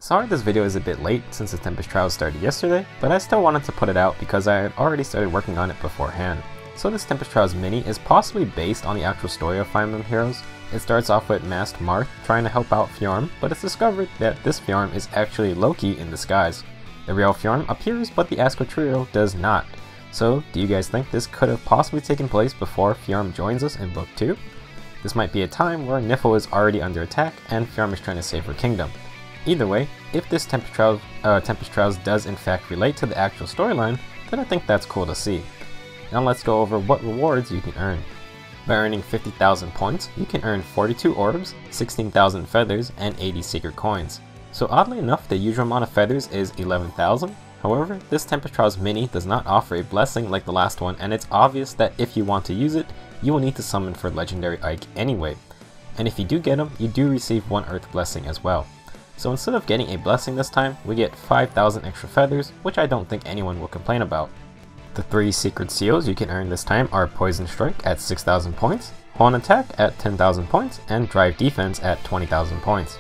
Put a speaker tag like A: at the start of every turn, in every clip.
A: Sorry this video is a bit late since the Tempest Trials started yesterday, but I still wanted to put it out because I had already started working on it beforehand. So this Tempest Trials Mini is possibly based on the actual story of Fire Emblem Heroes. It starts off with masked Marth trying to help out Fjorm, but it's discovered that this Fjorm is actually Loki in disguise. The real Fjorm appears, but the Asco Trio does not. So do you guys think this could have possibly taken place before Fjorm joins us in Book 2? This might be a time where Nifl is already under attack and Fjorm is trying to save her kingdom. Either way, if this Tempest Trials does in fact relate to the actual storyline, then I think that's cool to see. Now let's go over what rewards you can earn. By earning 50,000 points, you can earn 42 orbs, 16,000 feathers, and 80 secret coins. So oddly enough, the usual amount of feathers is 11,000. However, this Tempest Trials Mini does not offer a blessing like the last one, and it's obvious that if you want to use it, you will need to summon for Legendary Ike anyway. And if you do get them, you do receive one Earth Blessing as well. So instead of getting a blessing this time, we get 5,000 extra feathers, which I don't think anyone will complain about. The 3 secret seals you can earn this time are Poison Strike at 6,000 points, Horn Attack at 10,000 points, and Drive Defense at 20,000 points.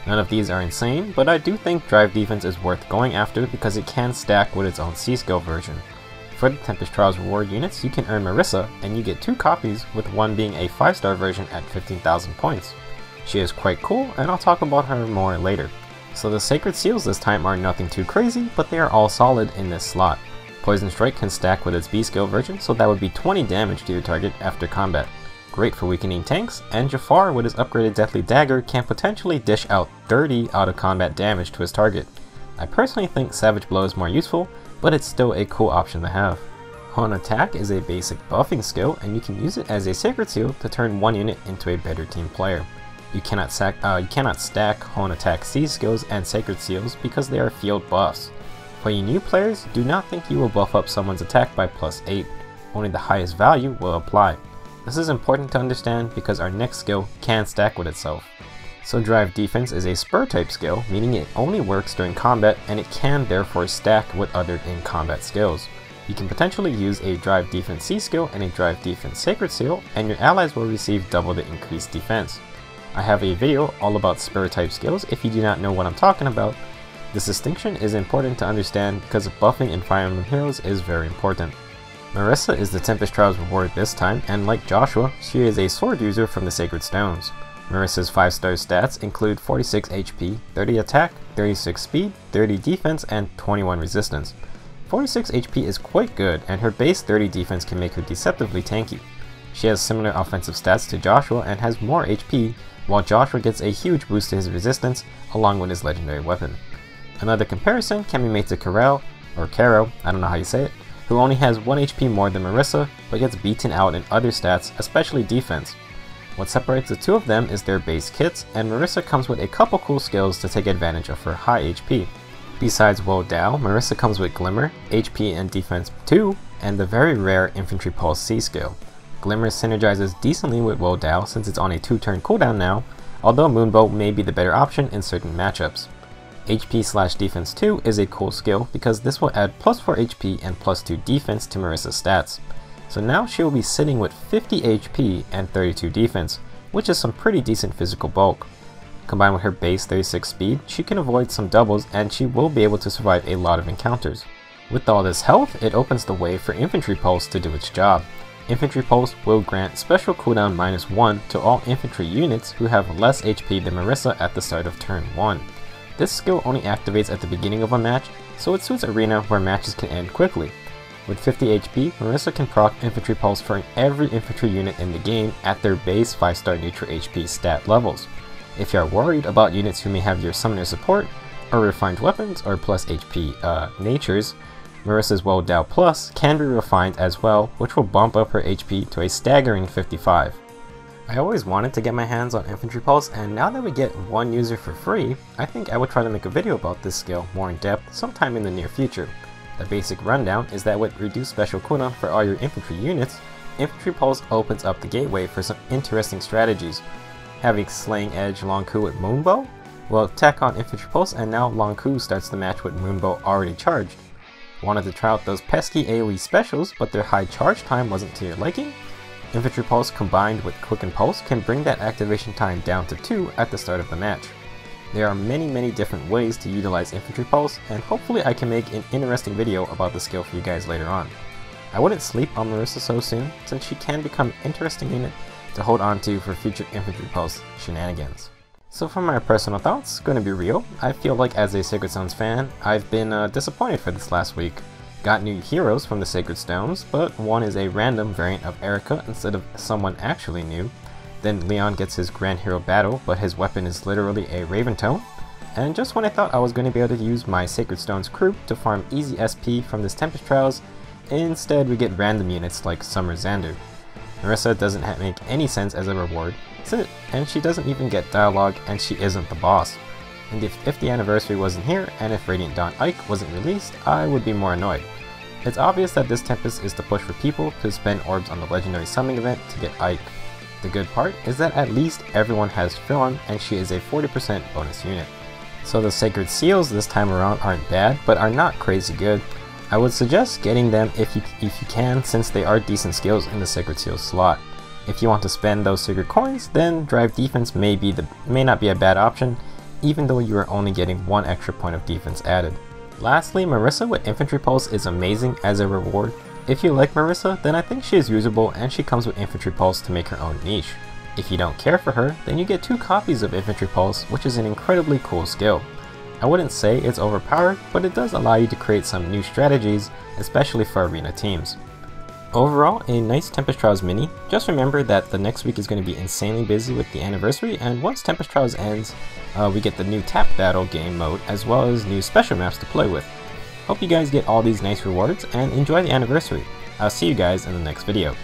A: None of these are insane, but I do think Drive Defense is worth going after because it can stack with its own C-skill version. For the Tempest Trials reward units, you can earn Marisa, and you get 2 copies, with one being a 5-star version at 15,000 points. She is quite cool, and I'll talk about her more later. So the Sacred Seals this time are nothing too crazy, but they are all solid in this slot. Poison Strike can stack with its B-skill version, so that would be 20 damage to your target after combat. Great for weakening tanks, and Jafar with his upgraded Deathly Dagger can potentially dish out 30 out of combat damage to his target. I personally think Savage Blow is more useful, but it's still a cool option to have. Horn Attack is a basic buffing skill, and you can use it as a Sacred Seal to turn one unit into a better team player. You cannot stack Horn Attack C skills and Sacred Seals because they are field buffs. For you new players, do not think you will buff up someone's attack by +8, only the highest value will apply. This is important to understand because our next skill can stack with itself. So Drive Defense is a spur type skill, meaning it only works during combat and it can therefore stack with other in-combat skills. You can potentially use a Drive Defense C skill and a Drive Defense Sacred Seal, and your allies will receive double the increased defense. I have a video all about spur type skills if you do not know what I'm talking about. This distinction is important to understand because buffing in Fire Emblem Heroes is very important. Marisa is the Tempest Trials reward this time, and like Joshua, she is a sword user from the Sacred Stones. Marisa's 5-star stats include 46 HP, 30 attack, 36 speed, 30 defense, and 21 resistance. 46 HP is quite good, and her base 30 defense can make her deceptively tanky. She has similar offensive stats to Joshua and has more HP, while Joshua gets a huge boost to his resistance along with his legendary weapon. Another comparison can be made to Caro, I don't know how you say it, who only has 1 HP more than Marisa, but gets beaten out in other stats, especially defense. What separates the two of them is their base kits, and Marisa comes with a couple cool skills to take advantage of her high HP. Besides Woe Dao, Marisa comes with Glimmer, HP and Defense 2, and the very rare Infantry Pulse C skill. Glimmer synergizes decently with Woe Dao since it's on a 2-turn cooldown now, although Moonbow may be the better option in certain matchups. HP/Defense 2 is a cool skill because this will add +4 HP and +2 defense to Marisa's stats. So now she will be sitting with 50 HP and 32 defense, which is some pretty decent physical bulk. Combined with her base 36 speed, she can avoid some doubles and she will be able to survive a lot of encounters. With all this health, it opens the way for Infantry Pulse to do its job. Infantry Pulse will grant special cooldown -1 to all infantry units who have less HP than Marisa at the start of turn 1. This skill only activates at the beginning of a match, so it suits arena where matches can end quickly. With 50 HP, Marisa can proc Infantry Pulse for every infantry unit in the game at their base 5-star neutral HP stat levels. If you are worried about units who may have your summoner support, or refined weapons, or plus HP natures, Marisa's Woe Dao Plus can be refined as well, which will bump up her HP to a staggering 55. I always wanted to get my hands on Infantry Pulse, and now that we get one user for free, I think I would try to make a video about this skill more in depth sometime in the near future. The basic rundown is that with reduced special cooldown for all your infantry units, Infantry Pulse opens up the gateway for some interesting strategies. Having Slaying Edge Lon'qu with Moonbow? Well, tack on Infantry Pulse and now Lon'qu starts the match with Moonbow already charged. Wanted to try out those pesky AoE specials, but their high charge time wasn't to your liking? Infantry Pulse combined with Quicken Pulse can bring that activation time down to 2 at the start of the match. There are many different ways to utilize Infantry Pulse, and hopefully I can make an interesting video about the skill for you guys later on. I wouldn't sleep on Marisa so soon, since she can become an interesting unit to hold on to for future Infantry Pulse shenanigans. So for my personal thoughts, going to be real, I feel like as a Sacred Stones fan, I've been disappointed for this last week. Got new heroes from the Sacred Stones, but one is a random variant of Erica instead of someone actually new. Then Leon gets his Grand Hero battle, but his weapon is literally a Raven Tone. And just when I thought I was going to be able to use my Sacred Stones crew to farm easy SP from this Tempest Trials, instead we get random units like Summer Xander. Marisa doesn't make any sense as a reward, and she doesn't even get dialogue, and she isn't the boss. And if the anniversary wasn't here, and if Radiant Dawn Ike wasn't released, I would be more annoyed. It's obvious that this Tempest is to push for people to spend orbs on the legendary summoning event to get Ike. The good part is that at least everyone has Philon, and she is a 40% bonus unit. So the Sacred Seals this time around aren't bad, but are not crazy good. I would suggest getting them if you can, since they are decent skills in the Sacred Seals slot. If you want to spend those Sacred Coins, then Drive Defense may not be a bad option, even though you are only getting 1 extra point of defense added. Lastly, Marisa with Infantry Pulse is amazing as a reward. If you like Marisa, then I think she is usable, and she comes with Infantry Pulse to make her own niche. If you don't care for her, then you get 2 copies of Infantry Pulse, which is an incredibly cool skill. I wouldn't say it's overpowered, but it does allow you to create some new strategies, especially for arena teams. Overall, a nice Tempest Trials Mini. Just remember that the next week is going to be insanely busy with the anniversary, and once Tempest Trials ends, we get the new Tap Battle game mode, as well as new special maps to play with. Hope you guys get all these nice rewards, and enjoy the anniversary. I'll see you guys in the next video.